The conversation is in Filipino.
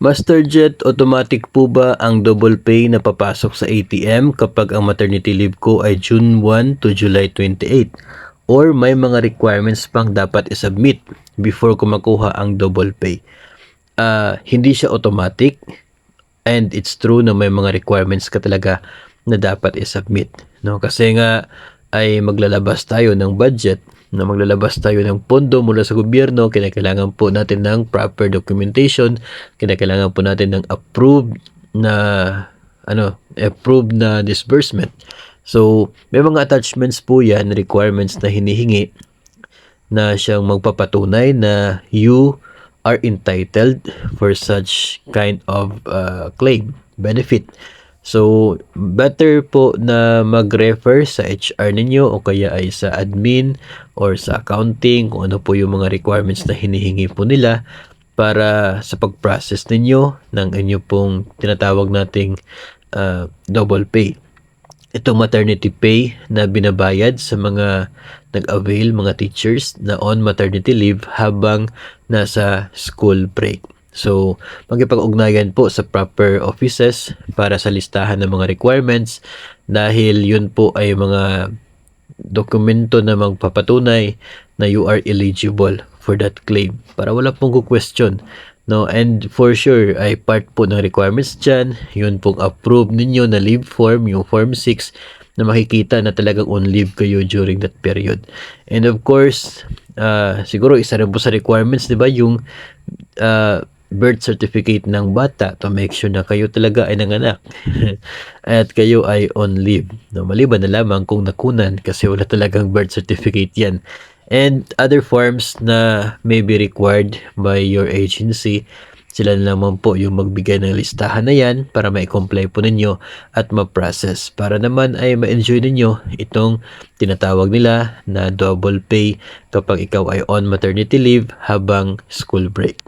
MasterJet, automatic po ba ang double pay na papasok sa ATM kapag ang maternity leave ko ay June 1 to July 28? Or may mga requirements pang dapat isubmit before ko makuha ang double pay? Hindi siya automatic, and it's true na may mga requirements ka talaga na dapat isubmit. No? Kasi nga ay maglalabas tayo ng budget, na maglalabas tayo ng pondo mula sa gobyerno, kinakailangan po natin ng proper documentation, kinakailangan po natin ng approved na disbursement. So, may mga attachments po yan, requirements na hinihingi na siyang magpapatunay na you are entitled for such kind of claim, benefit. So, better po na mag-refer sa HR ninyo o kaya ay sa admin or sa accounting kung ano po yung mga requirements na hinihingi po nila para sa pag-process ninyo ng inyo pong tinatawag nating double pay. Itong maternity pay na binabayad sa mga nag-avail, mga teachers na on maternity leave habang nasa school break. So, magkipag-ugnayan po sa proper offices para sa listahan ng mga requirements dahil yun po ay mga dokumento na magpapatunay na you are eligible for that claim para wala pong question. No, and for sure ay part po ng requirements dyan, yun pong approve ninyo na leave form, yung form 6 na makikita na talagang on leave kayo during that period. And of course, siguro isa rin po sa requirements, di ba, yung birth certificate ng bata to make sure na kayo talaga ay nanganak at kayo ay on leave. No, maliban na lamang kung nakunan kasi wala talagang birth certificate yan. And other forms na may be required by your agency, sila na naman po yung magbigay ng listahan na yan para ma-comply po ninyo at ma-process para naman ay ma-enjoy ninyo itong tinatawag nila na double pay kapag ikaw ay on maternity leave habang school break.